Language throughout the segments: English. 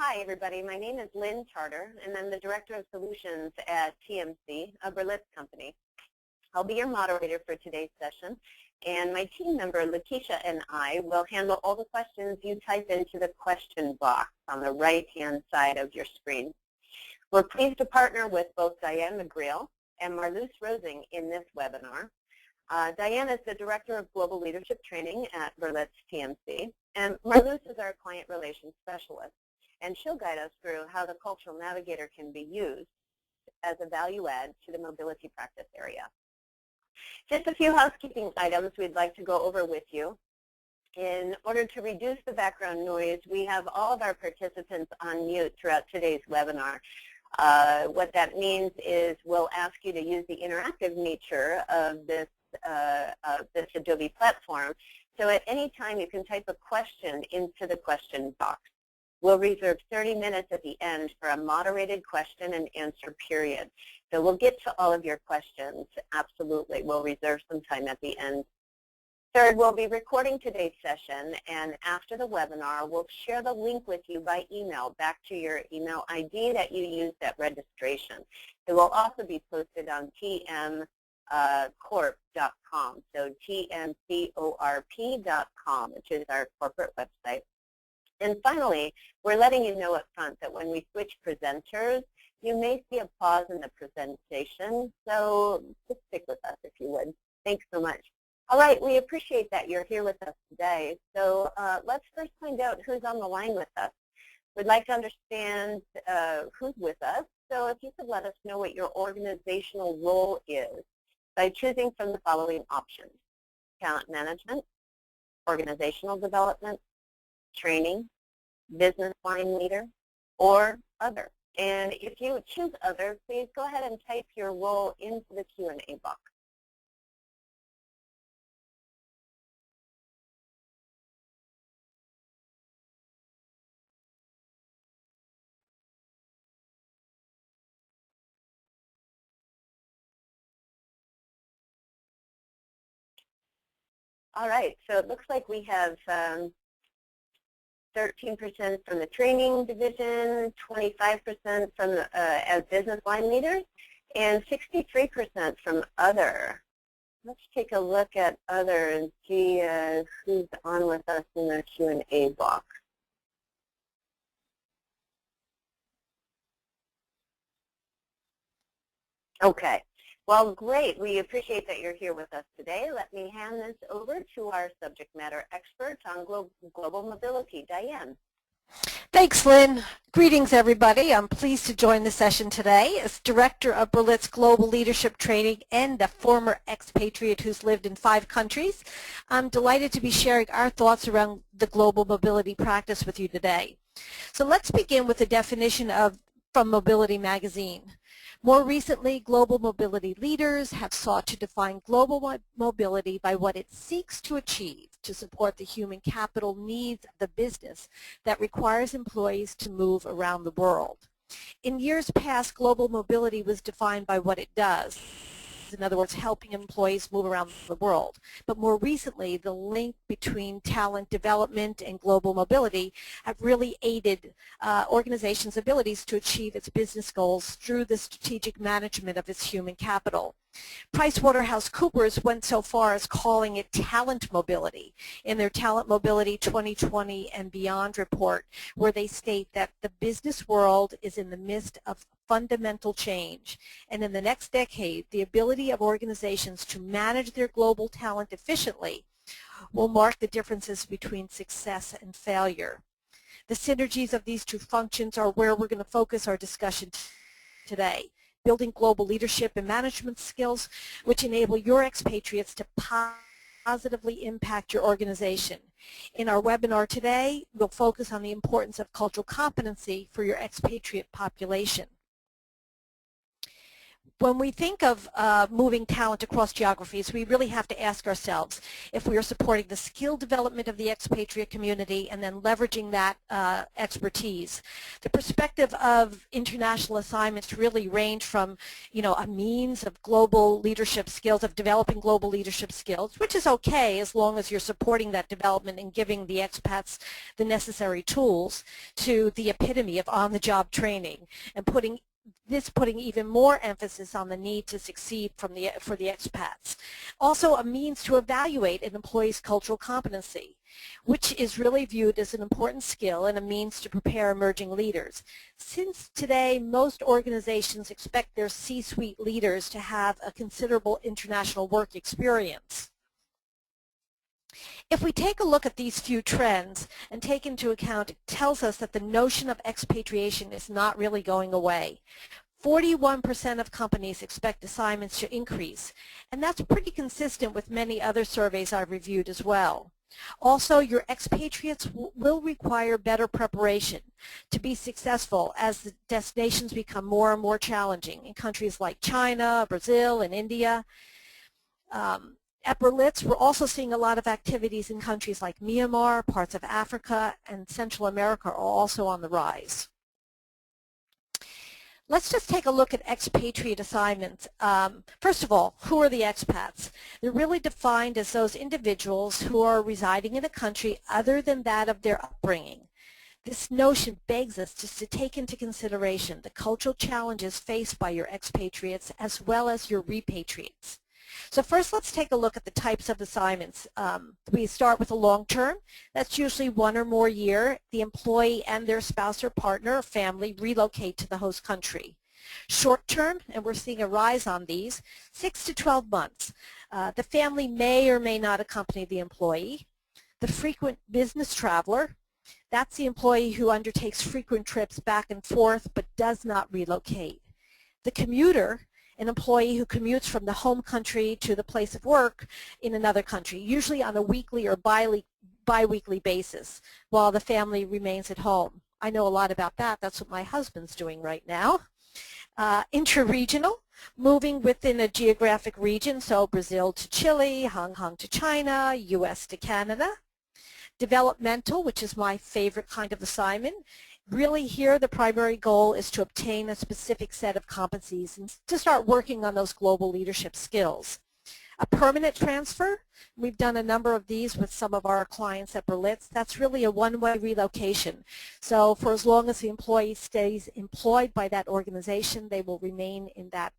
Hi, everybody. My name is Lynne Tarter, and I'm the Director of Solutions at TMC, a Berlitz company. I'll be your moderator for today's session, and my team member, Lakeisha, and I will handle all the questions you type into the question box on the right-hand side of your screen. We're pleased to partner with both Diane McGreal and Marloes Rozing in this webinar. Diane is the Director of Global Leadership Training at Berlitz TMC, and Marloes is our Client Relations Specialist, and she'll guide us through how the Cultural Navigator can be used as a value add to the mobility practice area. Just a few housekeeping items we'd like to go over with you. In order to reduce the background noise, we have all of our participants on mute throughout today's webinar. What that means is we'll ask you to use the interactive nature of this Adobe platform. So at any time you can type a question into the question box. We'll reserve 30 minutes at the end for a moderated question and answer period. So we'll get to all of your questions, absolutely. We'll reserve some time at the end. Third, we'll be recording today's session, and after the webinar, we'll share the link with you by email back to your email ID that you used at registration. It will also be posted on tmcorp.com, so tmcorp.com, which is our corporate website. And finally, we're letting you know up front that when we switch presenters, you may see a pause in the presentation, so just stick with us if you would. Thanks so much. All right, we appreciate that you're here with us today. So let's first find out who's on the line with us. We'd like to understand who's with us, so if you could let us know what your organizational role is by choosing from the following options: talent management, organizational development, training, business line leader, or other. And if you choose other, please go ahead and type your role into the Q&A box. All right, so it looks like we have 13% from the training division, 25% from as business line leaders, and 63% from other. Let's take a look at other and see who's on with us in the Q&A box. Okay. Well, great. We appreciate that you're here with us today. Let me hand this over to our subject matter expert on global mobility, Diane. Thanks, Lynn. Greetings, everybody. I'm pleased to join the session today as Director of Berlitz Global Leadership Training and a former expatriate who's lived in 5 countries. I'm delighted to be sharing our thoughts around the global mobility practice with you today. So let's begin with the definition from Mobility Magazine. More recently, global mobility leaders have sought to define global mobility by what it seeks to achieve to support the human capital needs of the business that requires employees to move around the world. In years past, global mobility was defined by what it does. In other words, helping employees move around the world. But more recently, the link between talent development and global mobility have really aided organizations' abilities to achieve its business goals through the strategic management of its human capital. PricewaterhouseCoopers went so far as calling it talent mobility in their Talent Mobility 2020 and Beyond report, where they state that the business world is in the midst of fundamental change, and in the next decade, the ability of organizations to manage their global talent efficiently will mark the differences between success and failure. The synergies of these 2 functions are where we're going to focus our discussion today. Building global leadership and management skills which enable your expatriates to positively impact your organization. In our webinar today, we'll focus on the importance of cultural competency for your expatriate population. When we think of moving talent across geographies, we really have to ask ourselves if we are supporting the skill development of the expatriate community and then leveraging that expertise. The perspective of international assignments really range from, a means of global leadership skills, of developing global leadership skills, which is okay as long as you're supporting that development and giving the expats the necessary tools, to the epitome of on-the-job training and putting even more emphasis on the need to succeed for the expats. Also, a means to evaluate an employee's cultural competency, which is really viewed as an important skill and a means to prepare emerging leaders. Since today most organizations expect their C-suite leaders to have a considerable international work experience. If we take a look at these few trends and take into account, it tells us that the notion of expatriation is not really going away. 41% of companies expect assignments to increase, and that's pretty consistent with many other surveys I've reviewed as well. Also, your expatriates will require better preparation to be successful as the destinations become more and more challenging in countries like China, Brazil, and India. At Berlitz, we're also seeing a lot of activities in countries like Myanmar, parts of Africa, and Central America are also on the rise. Let's just take a look at expatriate assignments. First of all, who are the expats? They're really defined as those individuals who are residing in a country other than that of their upbringing. This notion begs us just to take into consideration the cultural challenges faced by your expatriates as well as your repatriates. So first, let's take a look at the types of assignments. We start with a long-term. That's usually 1 or more year. The employee and their spouse or partner or family relocate to the host country. Short-term, and we're seeing a rise on these, 6 to 12 months. The family may or may not accompany the employee. The frequent business traveler, that's the employee who undertakes frequent trips back and forth but does not relocate. The commuter, an employee who commutes from the home country to the place of work in another country, usually on a weekly or bi-weekly basis, while the family remains at home. I know a lot about that. That's what my husband's doing right now. Intra-regional, moving within a geographic region, so Brazil to Chile, Hong Kong to China, US to Canada. Developmental, which is my favorite kind of assignment. Really here the primary goal is to obtain a specific set of competencies and to start working on those global leadership skills. A permanent transfer, we've done a number of these with some of our clients at Berlitz. That's really a one-way relocation. So for as long as the employee stays employed by that organization, they will remain in that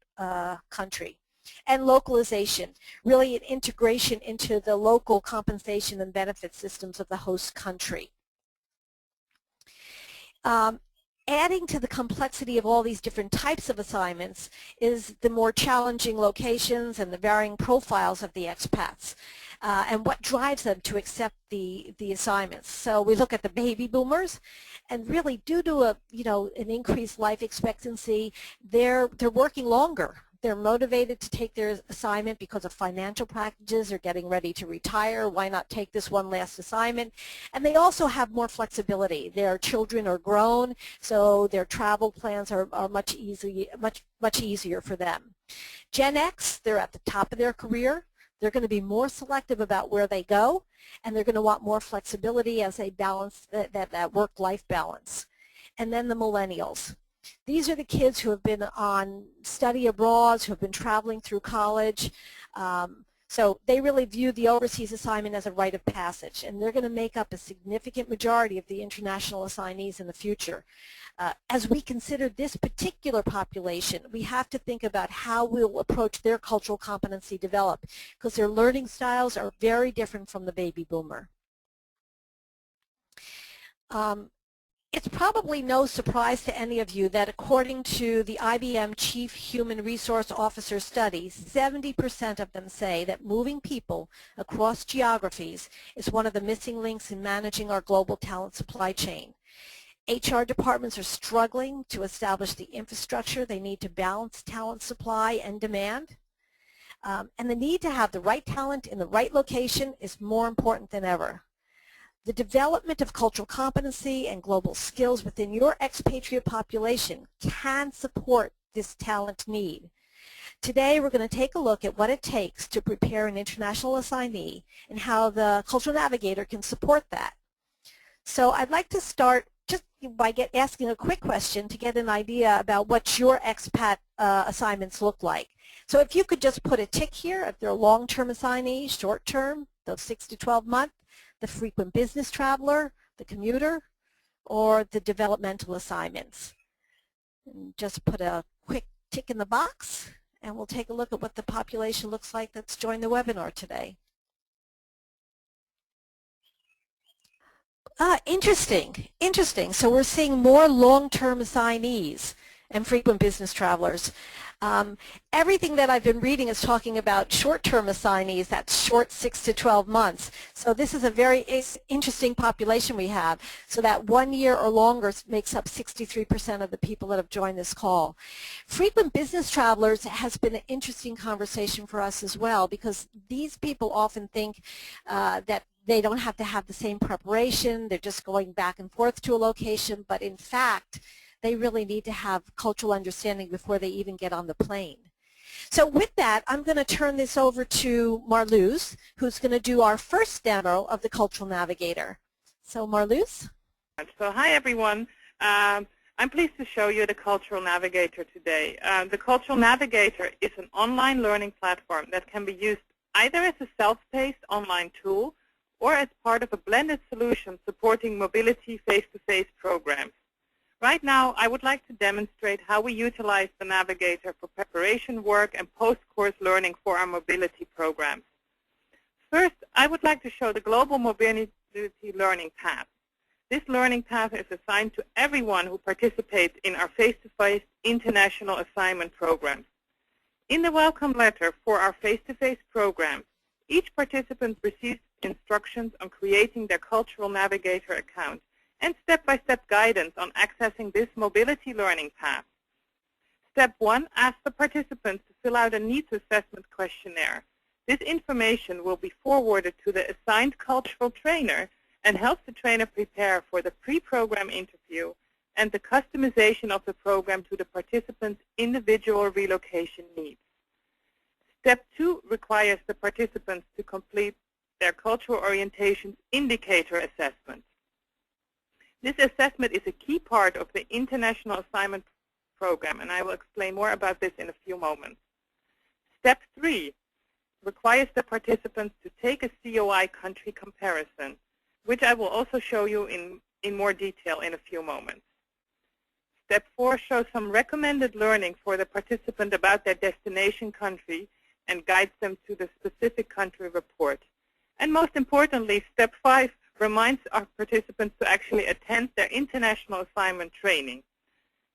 country. And localization, really an integration into the local compensation and benefit systems of the host country. Adding to the complexity of all these different types of assignments is the more challenging locations and the varying profiles of the expats and what drives them to accept the assignments. So we look at the baby boomers, and really due to an increased life expectancy, they're working longer. They're motivated to take their assignment because of financial packages. They're getting ready to retire. Why not take this one last assignment? And they also have more flexibility. Their children are grown, so their travel plans are much easier for them. Gen X, they're at the top of their career. They're going to be more selective about where they go, and they're going to want more flexibility as they balance that work-life balance. And then the millennials. These are the kids who have been on study abroad, who have been traveling through college. So they really view the overseas assignment as a rite of passage, and they're going to make up a significant majority of the international assignees in the future. As we consider this particular population, we have to think about how we'll approach their cultural competency develop, because their learning styles are very different from the baby boomer. It's probably no surprise to any of you that according to the IBM Chief Human Resource Officer study, 70% of them say that moving people across geographies is one of the missing links in managing our global talent supply chain. HR departments are struggling to establish the infrastructure they need to balance talent supply and demand. And the need to have the right talent in the right location is more important than ever. The development of cultural competency and global skills within your expatriate population can support this talent need. Today we're going to take a look at what it takes to prepare an international assignee and how the Cultural Navigator can support that. So I'd like to start just by asking a quick question to get an idea about what your expat assignments look like. So if you could just put a tick here, if they're long-term assignees, short-term, those 6 to 12 month, the frequent business traveler, the commuter, or the developmental assignments. And just put a quick tick in the box, and we'll take a look at what the population looks like that's joined the webinar today. Interesting. So we're seeing more long-term assignees and frequent business travelers. Everything that I've been reading is talking about short-term assignees, that's short 6 to 12 months. So this is a very interesting population we have. So that 1 year or longer makes up 63% of the people that have joined this call. Frequent business travelers has been an interesting conversation for us as well, because these people often think that they don't have to have the same preparation, they're just going back and forth to a location, but in fact, they really need to have cultural understanding before they even get on the plane. So with that, I'm going to turn this over to Marloes, who's going to do our first demo of the Cultural Navigator. So Marloes? So hi everyone. I'm pleased to show you the Cultural Navigator today. The Cultural Navigator is an online learning platform that can be used either as a self-paced online tool or as part of a blended solution supporting mobility face-to-face programs. Right now, I would like to demonstrate how we utilize the Navigator for preparation work and post-course learning for our mobility programs. First, I would like to show the Global Mobility Learning Path. This learning path is assigned to everyone who participates in our face-to-face international assignment programs. In the welcome letter for our face-to-face programs, each participant receives instructions on creating their Cultural Navigator account and step-by-step guidance on accessing this mobility learning path. Step 1 asks the participants to fill out a needs assessment questionnaire. This information will be forwarded to the assigned cultural trainer and helps the trainer prepare for the pre-program interview and the customization of the program to the participants' individual relocation needs. Step 2 requires the participants to complete their cultural orientations indicator assessment. This assessment is a key part of the International Assignment Program, and I will explain more about this in a few moments. Step 3 requires the participants to take a COI country comparison, which I will also show you in more detail in a few moments. Step 4 shows some recommended learning for the participant about their destination country and guides them to the specific country report. And most importantly, Step 5 reminds our participants to actually attend their international assignment training.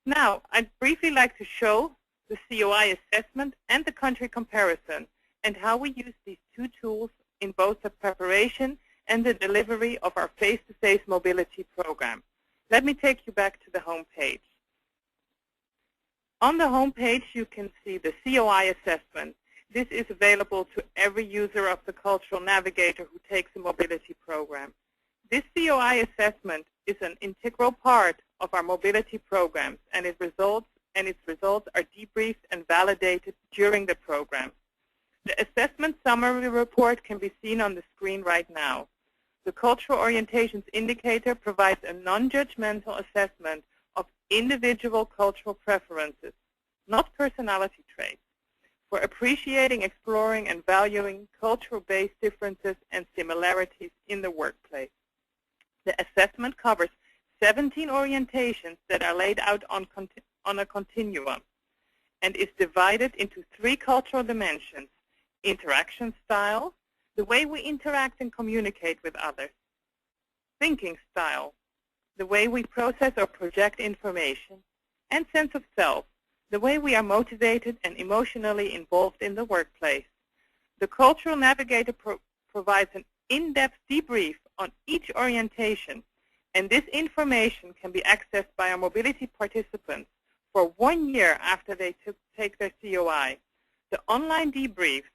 Now, I'd briefly like to show the COI assessment and the country comparison and how we use these two tools in both the preparation and the delivery of our face-to-face mobility program. Let me take you back to the home page. On the home page, you can see the COI assessment. This is available to every user of the Cultural Navigator who takes a mobility program. This COI assessment is an integral part of our mobility programs, and its results are debriefed and validated during the program. The assessment summary report can be seen on the screen right now. The Cultural Orientations Indicator provides a non-judgmental assessment of individual cultural preferences, not personality traits, for appreciating, exploring, and valuing cultural-based differences and similarities in the workplace. The assessment covers 17 orientations that are laid out on a continuum and is divided into 3 cultural dimensions: interaction style, the way we interact and communicate with others; thinking style, the way we process or project information; and sense of self, the way we are motivated and emotionally involved in the workplace. The Cultural Navigator provides an in-depth debrief on each orientation, and this information can be accessed by our mobility participants for 1 year after they take their COI. The online debriefs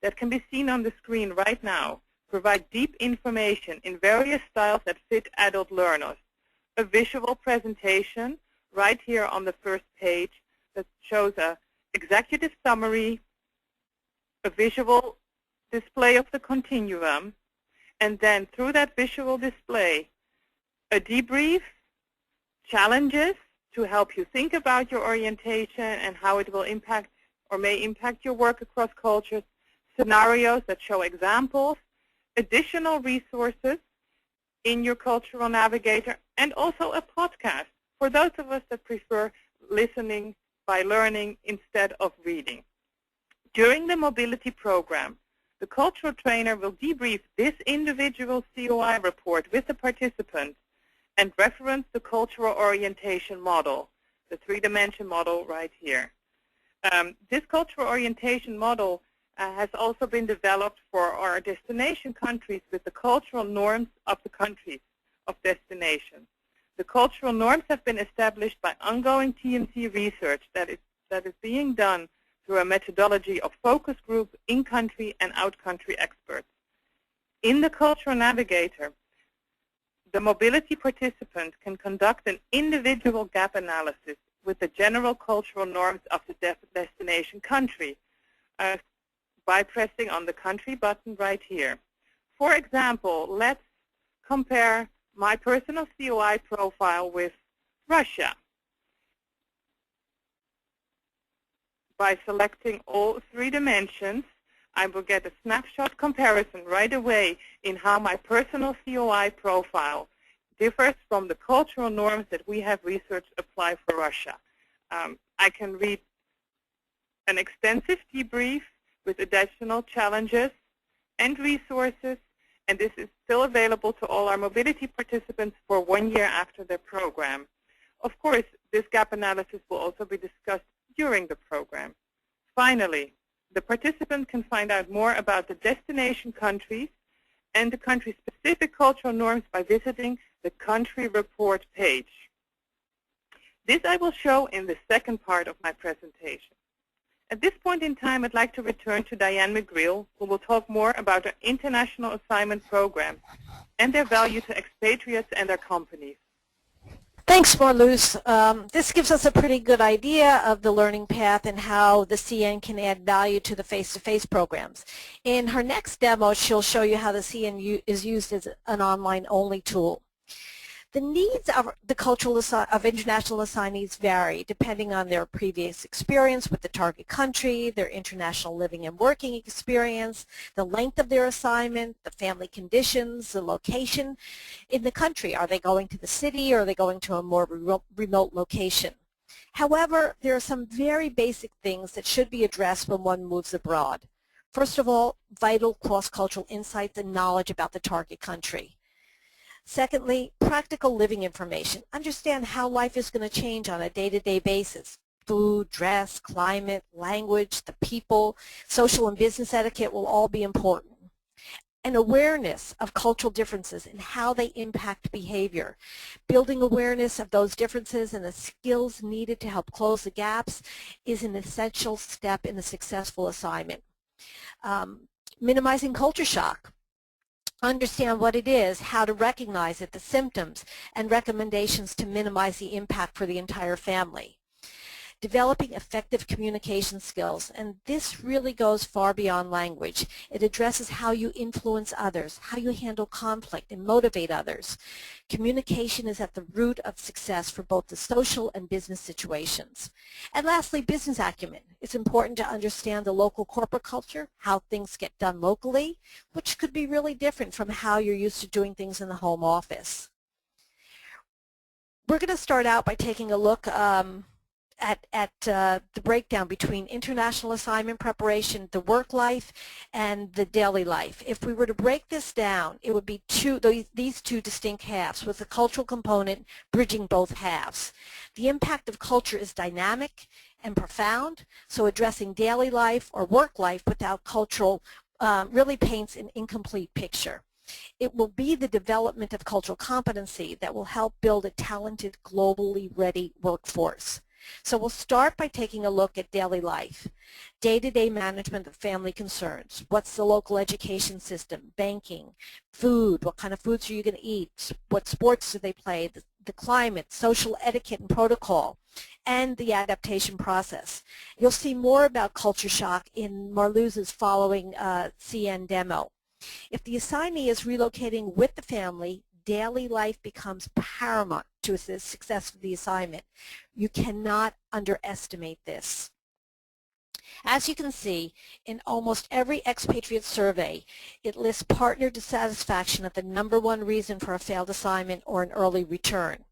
that can be seen on the screen right now provide deep information in various styles that fit adult learners. A visual presentation right here on the first page that shows a executive summary, a visual display of the continuum, and then through that visual display, a debrief, challenges to help you think about your orientation and how it will impact or may impact your work across cultures, scenarios that show examples, additional resources in your Cultural Navigator, and also a podcast for those of us that prefer listening by learning instead of reading. During the mobility program, the cultural trainer will debrief this individual COI report with the participants and reference the cultural orientation model, the three-dimension model right here. This cultural orientation model has also been developed for our destination countries with the cultural norms of the countries of destination. The cultural norms have been established by ongoing TMC research that is being done through a methodology of focus group, in-country and out-country experts. In the Cultural Navigator, the mobility participant can conduct an individual gap analysis with the general cultural norms of the destination country by pressing on the country button right here. For example, let's compare my personal COI profile with Russia. By selecting all three dimensions, I will get a snapshot comparison right away in how my personal COI profile differs from the cultural norms that we have researched apply for Russia. I can read an extensive debrief with additional challenges and resources, and this is still available to all our mobility participants for 1 year after their program. Of course, this gap analysis will also be discussed during the program. Finally, the participant can find out more about the destination countries and the country-specific cultural norms by visiting the country report page. This I will show in the second part of my presentation. At this point in time, I'd like to return to Diane McGreal, who will talk more about our international assignment programs and their value to expatriates and their companies. Thanks, Marloes. This gives us a pretty good idea of the learning path and how the CN can add value to the face-to-face programs. In her next demo, she'll show you how the CN is used as an online-only tool. The needs of the international assignees vary depending on their previous experience with the target country, their international living and working experience, the length of their assignment, the family conditions, the location in the country. Are they going to the city or are they going to a more remote location? However, there are some very basic things that should be addressed when one moves abroad. First of all, vital cross-cultural insights and knowledge about the target country. Secondly, practical living information. Understand how life is going to change on a day-to-day basis. Food, dress, climate, language, the people, social and business etiquette will all be important. An awareness of cultural differences and how they impact behavior. Building awareness of those differences and the skills needed to help close the gaps is an essential step in a successful assignment. Minimizing culture shock. Understand what it is, how to recognize it, the symptoms, and recommendations to minimize the impact for the entire family. Developing effective communication skills, and this really goes far beyond language. It addresses how you influence others, how you handle conflict and motivate others. Communication is at the root of success for both the social and business situations. And lastly, business acumen. It's important to understand the local corporate culture, how things get done locally, which could be really different from how you're used to doing things in the home office. We're going to start out by taking a look at the breakdown between international assignment preparation, the work life, and the daily life. If we were to break this down, it would be these two distinct halves, with the cultural component bridging both halves. The impact of culture is dynamic and profound, so addressing daily life or work life without cultural really paints an incomplete picture. It will be the development of cultural competency that will help build a talented, globally ready workforce. So we'll start by taking a look at daily life, day-to-day management of family concerns. What's the local education system, banking, food, what kind of foods are you going to eat, what sports do they play, the climate, social etiquette and protocol, and the adaptation process. You'll see more about culture shock in Marloes' following CN demo. If the assignee is relocating with the family, daily life becomes paramount to the success of the assignment. You cannot underestimate this. As you can see, in almost every expatriate survey, it lists partner dissatisfaction as the #1 reason for a failed assignment or an early return.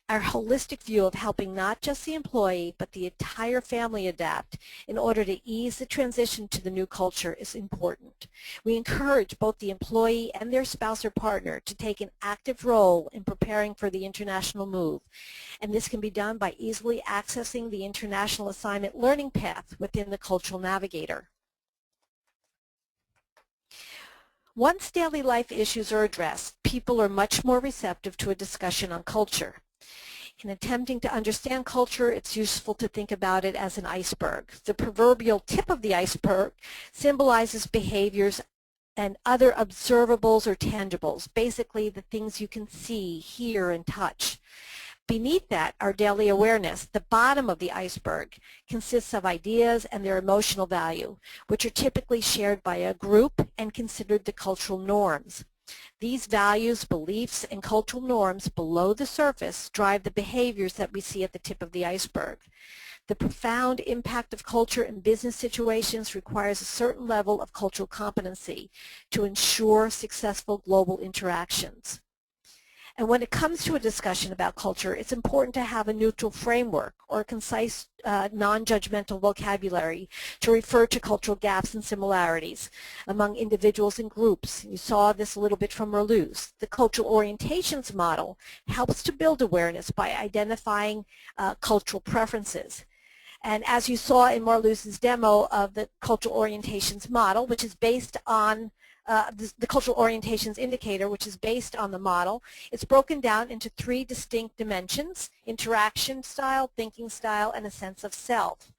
Our holistic view of helping not just the employee but the entire family adapt in order to ease the transition to the new culture is important. We encourage both the employee and their spouse or partner to take an active role in preparing for the international move, and this can be done by easily accessing the International Assignment Learning Path within the Cultural Navigator. Once daily life issues are addressed, people are much more receptive to a discussion on culture. In attempting to understand culture, it's useful to think about it as an iceberg. The proverbial tip of the iceberg symbolizes behaviors and other observables or tangibles, basically the things you can see, hear, and touch. Beneath that, our daily awareness, the bottom of the iceberg, consists of ideas and their emotional value, which are typically shared by a group and considered the cultural norms. These values, beliefs, and cultural norms below the surface drive the behaviors that we see at the tip of the iceberg. The profound impact of culture in business situations requires a certain level of cultural competency to ensure successful global interactions. And when it comes to a discussion about culture, it's important to have a neutral framework or a concise, non-judgmental vocabulary to refer to cultural gaps and similarities among individuals and groups. You saw this a little bit from Marloes. The cultural orientations model helps to build awareness by identifying cultural preferences. And as you saw in Marloes' demo of the cultural orientations model, which is based on the cultural orientations indicator, which is based on the model, it's broken down into 3 distinct dimensions: interaction style, thinking style, and a sense of self.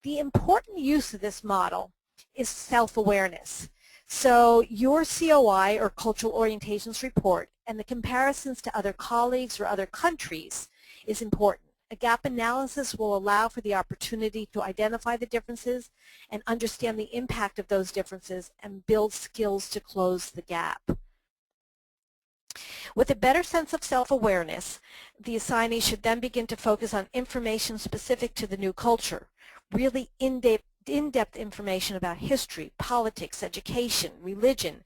The important use of this model is self-awareness. So your COI, or cultural orientations report, and the comparisons to other colleagues or other countries is important. A gap analysis will allow for the opportunity to identify the differences and understand the impact of those differences and build skills to close the gap. With a better sense of self-awareness, the assignee should then begin to focus on information specific to the new culture, really in-depth information about history, politics, education, religion,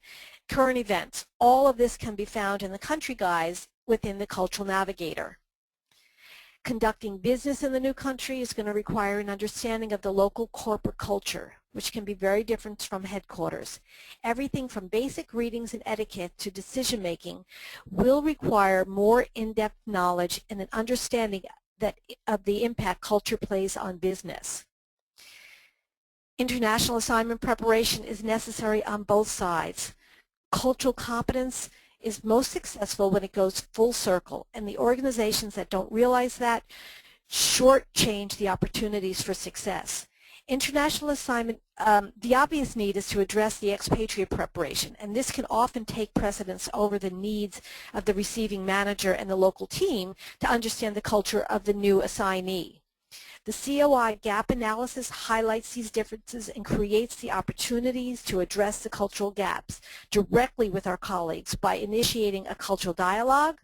current events. All of this can be found in the country guides within the Cultural Navigator. Conducting business in the new country is going to require an understanding of the local corporate culture, which can be very different from headquarters. Everything from basic greetings and etiquette to decision-making will require more in-depth knowledge and an understanding of the impact culture plays on business. International assignment preparation is necessary on both sides. Cultural competence is most successful when it goes full circle, and the organizations that don't realize that shortchange the opportunities for success. International assignment, the obvious need is to address the expatriate preparation, and this can often take precedence over the needs of the receiving manager and the local team to understand the culture of the new assignee. The COI gap analysis highlights these differences and creates the opportunities to address the cultural gaps directly with our colleagues by initiating a cultural dialogue,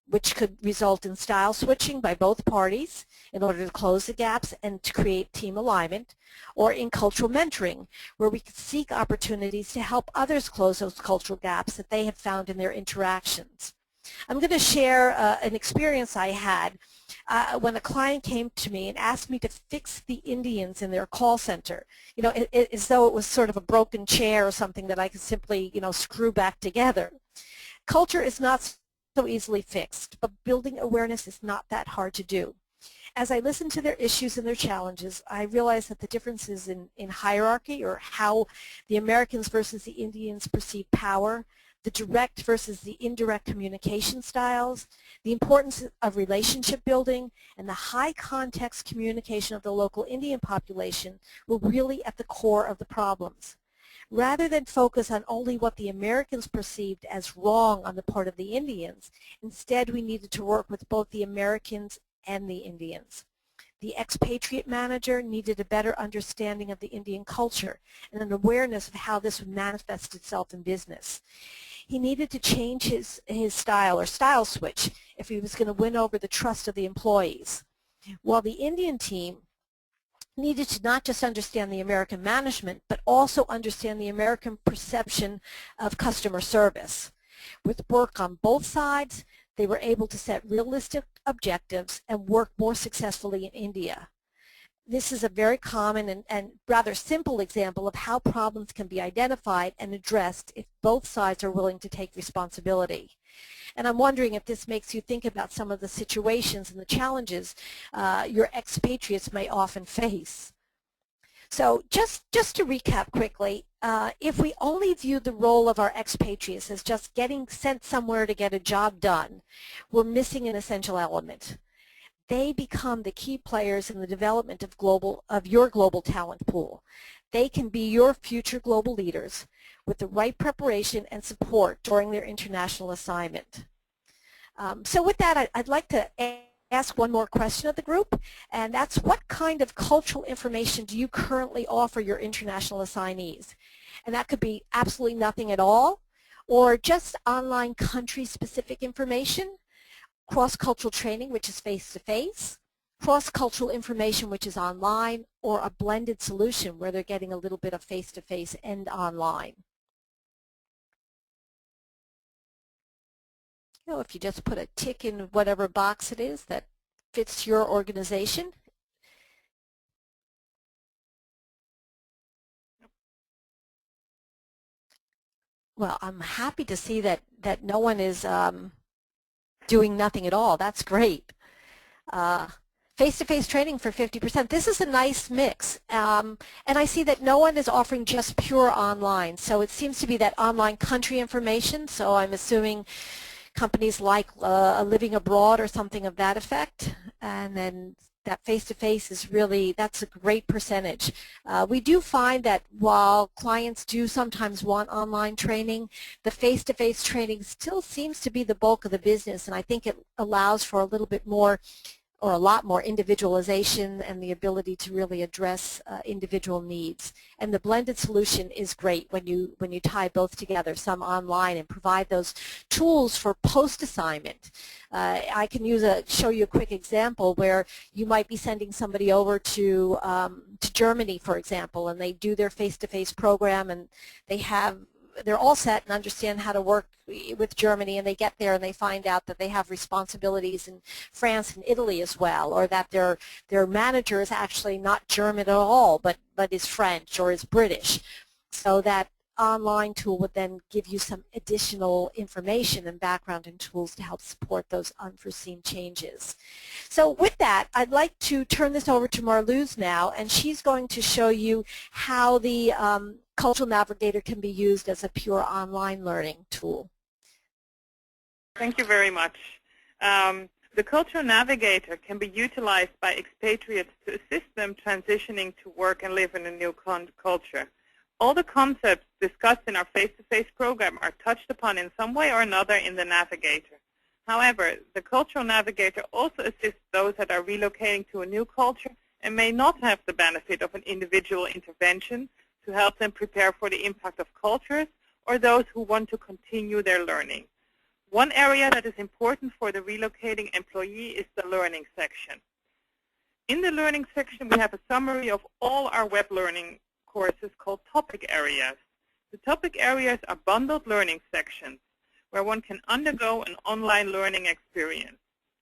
which could result in style switching by both parties in order to close the gaps and to create team alignment, or in cultural mentoring, where we could seek opportunities to help others close those cultural gaps that they have found in their interactions. I'm going to share an experience I had when a client came to me and asked me to fix the Indians in their call center, as though it was sort of a broken chair or something that I could simply, screw back together. Culture is not so easily fixed, but building awareness is not that hard to do. As I listened to their issues and their challenges, I realized that the differences in hierarchy, or how the Americans versus the Indians perceive power, the direct versus the indirect communication styles, the importance of relationship building, and the high context communication of the local Indian population were really at the core of the problems. Rather than focus on only what the Americans perceived as wrong on the part of the Indians, instead we needed to work with both the Americans and the Indians. The expatriate manager needed a better understanding of the Indian culture and an awareness of how this would manifest itself in business. He needed to change his style or style switch if he was going to win over the trust of the employees. While the Indian team needed to not just understand the American management, but also understand the American perception of customer service. With work on both sides, they were able to set realistic objectives and work more successfully in India. This is a very common and rather simple example of how problems can be identified and addressed if both sides are willing to take responsibility. And I'm wondering if this makes you think about some of the situations and the challenges your expatriates may often face. So just to recap quickly, if we only view the role of our expatriates as just getting sent somewhere to get a job done, we're missing an essential element. They become the key players in the development of your global talent pool. They can be your future global leaders with the right preparation and support during their international assignment. So with that, I'd like to ask one more question of the group, and that's what kind of cultural information do you currently offer your international assignees? And that could be absolutely nothing at all, or just online country-specific information, cross-cultural training, which is face-to-face, cross-cultural information, which is online, or a blended solution where they're getting a little bit of face-to-face and online. You know, if you just put a tick in whatever box it is that fits your organization. Well, I'm happy to see that no one is doing nothing at all. That's great. Face-to-face training for 50%. This is a nice mix. And I see that no one is offering just pure online. So it seems to be that online country information. So I'm assuming companies like Living Abroad or something of that effect. And then that face-to-face is really, that's a great percentage. We do find that while clients do sometimes want online training, the face-to-face training still seems to be the bulk of the business, and I think it allows for a little bit more or a lot more individualization and the ability to really address individual needs. And the blended solution is great when you tie both together, some online, and provide those tools for post-assignment. I can show you a quick example where you might be sending somebody over to Germany, for example, and they do their face-to-face program, and they're all set and understand how to work with Germany, and they get there and they find out that they have responsibilities in France and Italy as well, or that their manager is actually not German at all, but is French or is British. So that online tool would then give you some additional information and background and tools to help support those unforeseen changes. So with that, I'd like to turn this over to Marloes now, and she's going to show you how the Cultural Navigator can be used as a pure online learning tool. Thank you very much. The Cultural Navigator can be utilized by expatriates to assist them transitioning to work and live in a new culture. All the concepts discussed in our face-to-face program are touched upon in some way or another in the Navigator. However, the Cultural Navigator also assists those that are relocating to a new culture and may not have the benefit of an individual intervention to help them prepare for the impact of cultures, or those who want to continue their learning. One area that is important for the relocating employee is the learning section. In the learning section, we have a summary of all our web learning courses called topic areas. The topic areas are bundled learning sections where one can undergo an online learning experience.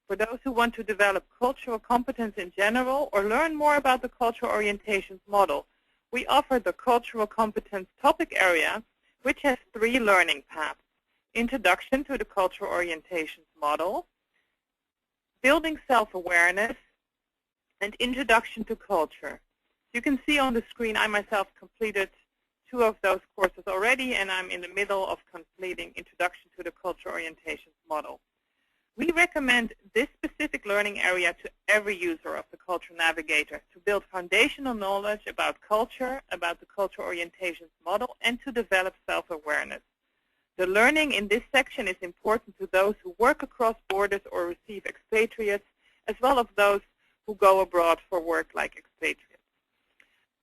For those who want to develop cultural competence in general or learn more about the cultural orientations model, we offer the Cultural Competence topic area, which has 3 learning paths: Introduction to the Cultural Orientations Model, Building Self-Awareness, and Introduction to Culture. You can see on the screen I myself completed 2 of those courses already, and I'm in the middle of completing Introduction to the Cultural Orientations Model. We recommend this specific learning area to every user of the Cultural Navigator to build foundational knowledge about culture, about the Cultural Orientations Model, and to develop self-awareness. The learning in this section is important to those who work across borders or receive expatriates, as well as those who go abroad for work like expatriates.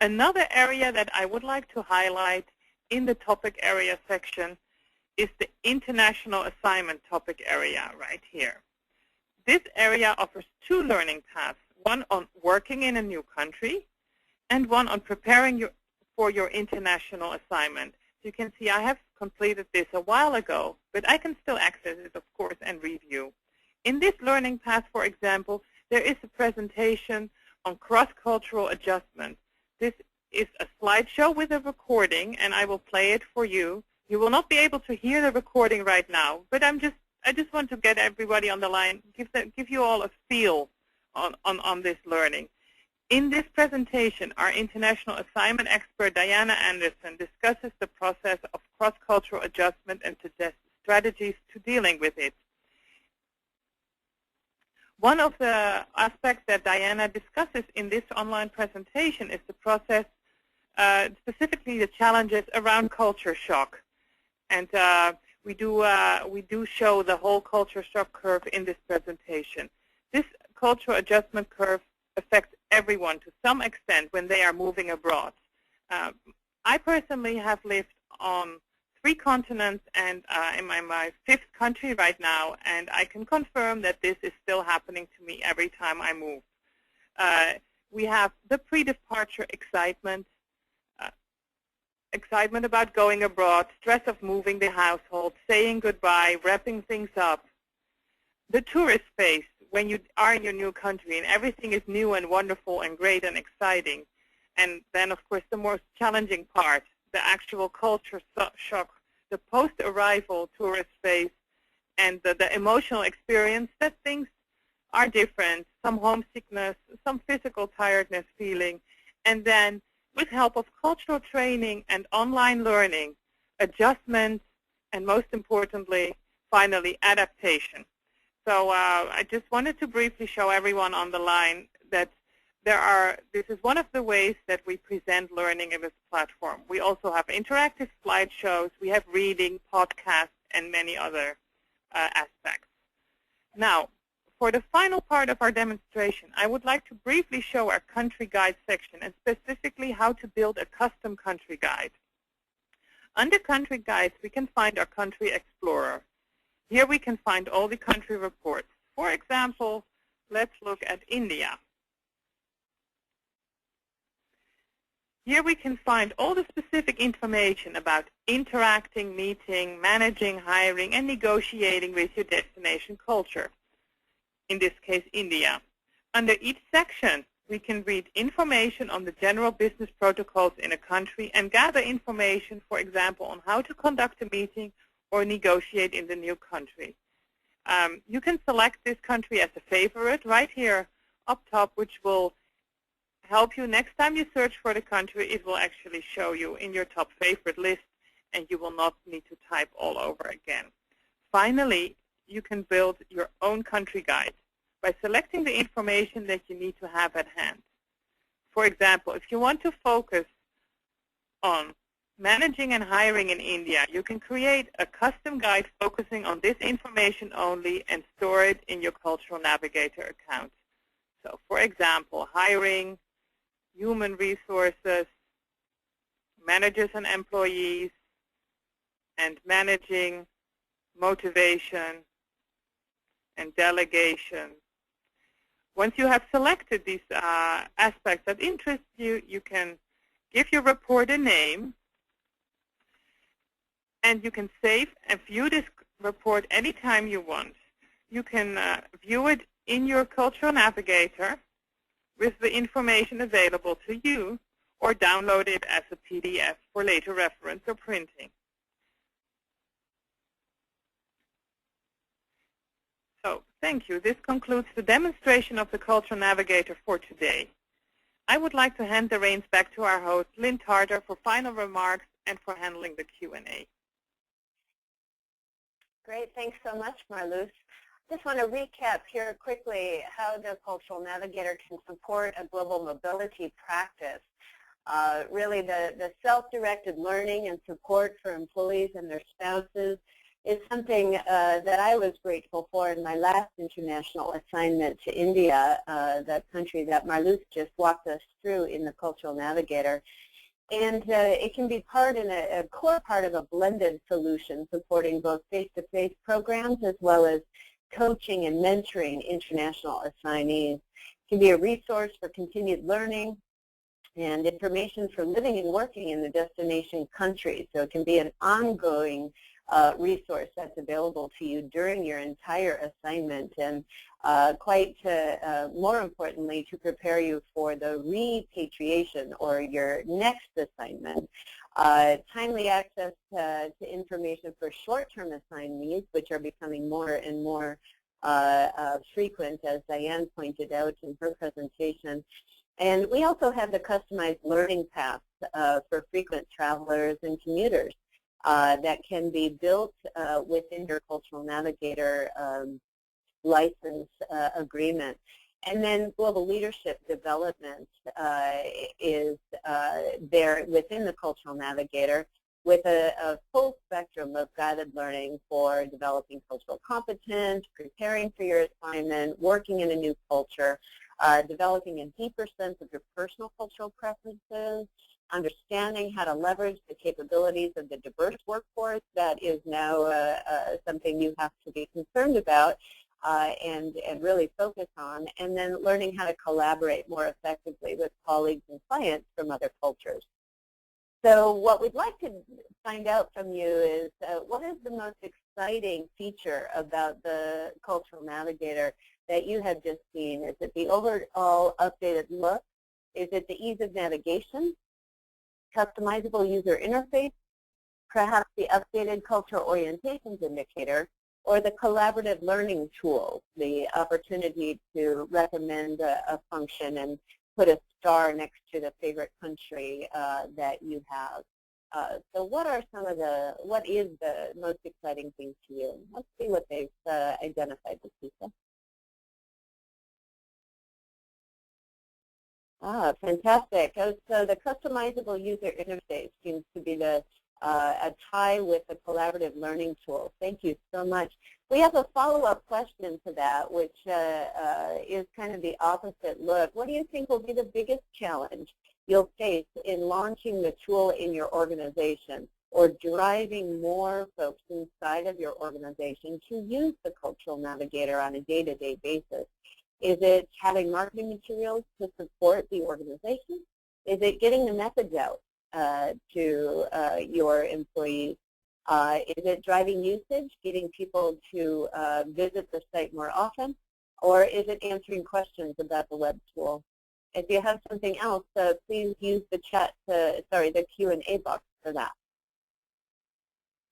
Another area that I would like to highlight in the topic area section is the international assignment topic area right here. This area offers two learning paths, one on working in a new country and one on preparing for your international assignment. You can see I have completed this a while ago, but I can still access it, of course, and review. In this learning path, for example, there is a presentation on cross-cultural adjustment. This is a slideshow with a recording, and I will play it for you. You will not be able to hear the recording right now, but I just want to get everybody on the line, give you all a feel on this learning. In this presentation, our international assignment expert, Diane Anderson, discusses the process of cross-cultural adjustment and suggests strategies to dealing with it. One of the aspects that Diana discusses in this online presentation is the process, specifically the challenges around culture shock. And we do show the whole culture shock curve in this presentation. This cultural adjustment curve affects everyone to some extent when they are moving abroad. I personally have lived on 3 continents, and I'm in my 5th country right now, and I can confirm that this is still happening to me every time I move. We have the pre-departure excitement, excitement about going abroad, stress of moving the household, saying goodbye, wrapping things up. The tourist phase, when you are in your new country and everything is new and wonderful and great and exciting. And then, of course, the most challenging part, the actual culture shock, the post-arrival tourist phase, and the emotional experience that things are different, some homesickness, some physical tiredness feeling, and then with help of cultural training and online learning, adjustment, and most importantly, finally, adaptation. So I just wanted to briefly show everyone on the line that this is one of the ways that we present learning in this platform. We also have interactive slideshows, we have reading, podcasts, and many other aspects. Now, for the final part of our demonstration, I would like to briefly show our country guide section and specifically how to build a custom country guide. Under country guides, we can find our country explorer. Here we can find all the country reports. For example, let's look at India. Here we can find all the specific information about interacting, meeting, managing, hiring, and negotiating with your destination culture. In this case, India. Under each section, we can read information on the general business protocols in a country and gather information, for example, on how to conduct a meeting or negotiate in the new country. You can select this country as a favorite right here up top, which will help you next time you search for the country. It will actually show you in your top favorite list, and you will not need to type all over again. Finally, you can build your own country guide by selecting the information that you need to have at hand. For example, if you want to focus on managing and hiring in India, you can create a custom guide focusing on this information only and store it in your Cultural Navigator account. So, for example, hiring, human resources, managers and employees, and managing, motivation, and delegation. Once you have selected these aspects that interest you, you can give your report a name, and you can save and view this report anytime you want. You can view it in your Cultural Navigator with the information available to you, or download it as a PDF for later reference or printing. So, thank you. This concludes the demonstration of the Cultural Navigator for today. I would like to hand the reins back to our host, Lynne Tarter, for final remarks and for handling the Q&A. Great. Thanks so much, Marloes. Just want to recap here quickly how the Cultural Navigator can support a global mobility practice. Really the self-directed learning and support for employees and their spouses is something that I was grateful for in my last international assignment to India, the country that Marloes just walked us through in the Cultural Navigator. And it can be a core part of a blended solution supporting both face-to-face programs as well as coaching and mentoring international assignees. It can be a resource for continued learning and information for living and working in the destination country. So it can be an ongoing resource that's available to you during your entire assignment, and quite more importantly, to prepare you for the repatriation or your next assignment. Timely access to information for short-term assignees, which are becoming more and more frequent, as Diane pointed out in her presentation. And we also have the customized learning paths for frequent travelers and commuters that can be built within your Cultural Navigator license agreement. And then global leadership development is there within the Cultural Navigator with a full spectrum of guided learning for developing cultural competence, preparing for your assignment, working in a new culture, developing a deeper sense of your personal cultural preferences, understanding how to leverage the capabilities of the diverse workforce that is now something you have to be concerned about and really focus on, and then learning how to collaborate more effectively with colleagues and clients from other cultures. So what we'd like to find out from you is what is the most exciting feature about the Cultural Navigator that you have just seen? Is it the overall updated look? Is it the ease of navigation? Customizable user interface? Perhaps the updated cultural orientations indicator? Or the collaborative learning tools, the opportunity to recommend a function and put a star next to the favorite country that you have. So what is the most exciting thing to you? Let's see what they've identified with people. Fantastic. So the customizable user interface seems to be a tie with the collaborative learning tool. Thank you so much. We have a follow-up question to that, which is kind of the opposite look. What do you think will be the biggest challenge you'll face in launching the tool in your organization or driving more folks inside of your organization to use the Cultural Navigator on a day-to-day basis? Is it having marketing materials to support the organization? Is it getting the message out to your employees? Is it driving usage, getting people to visit the site more often? Or is it answering questions about the web tool? If you have something else, please use the the Q&A box for that.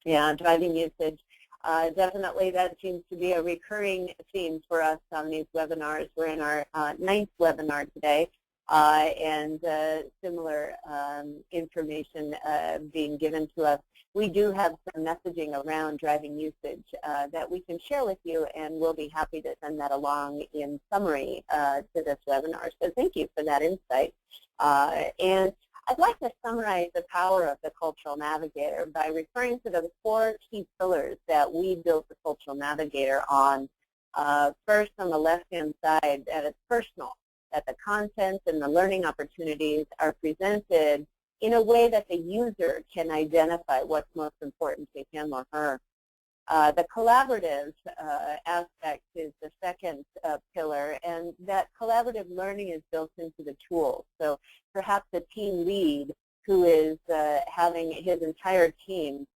Yeah, driving usage. Definitely that seems to be a recurring theme for us on these webinars. We're in our 9th webinar today. And similar information being given to us. We do have some messaging around driving usage that we can share with you, and we'll be happy to send that along in summary to this webinar. So thank you for that insight. And I'd like to summarize the power of the Cultural Navigator by referring to the 4 key pillars that we built the Cultural Navigator on. First, on the left-hand side, that it's personal, that the content and the learning opportunities are presented in a way that the user can identify what's most important to him or her. The collaborative aspect is the second pillar, and that collaborative learning is built into the tool. So perhaps a team lead who is having his entire team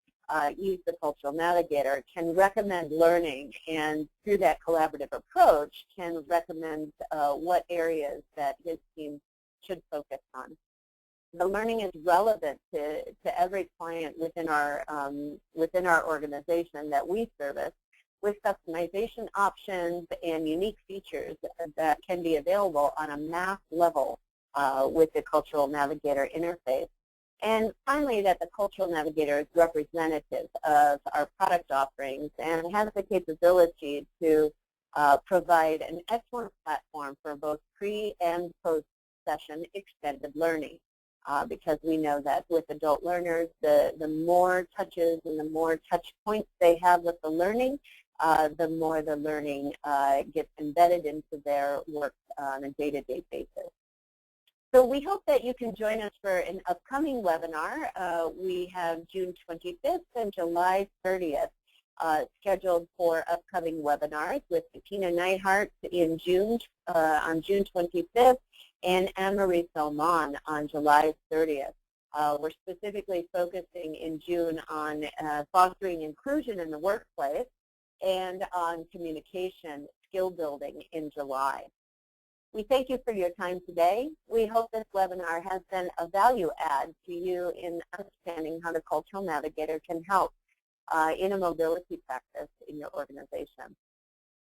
use the Cultural Navigator can recommend learning, and through that collaborative approach can recommend what areas that his team should focus on. The learning is relevant to every client within our organization that we service, with customization options and unique features that can be available on a mass level with the Cultural Navigator interface. And finally, that the Cultural Navigator is representative of our product offerings and has the capability to provide an excellent platform for both pre- and post-session extended learning. because we know that with adult learners, the more touches and the more touch points they have with the learning, the more the learning gets embedded into their work on a day-to-day basis. So we hope that you can join us for an upcoming webinar. We have June 25th and July 30th scheduled for upcoming webinars with Bettina Neidhart in June, on June 25th, and Anne-Marie Salmon on July 30th. We're specifically focusing in June on fostering inclusion in the workplace and on communication skill building in July. We thank you for your time today. We hope this webinar has been a value add to you in understanding how the Cultural Navigator can help in a mobility practice in your organization.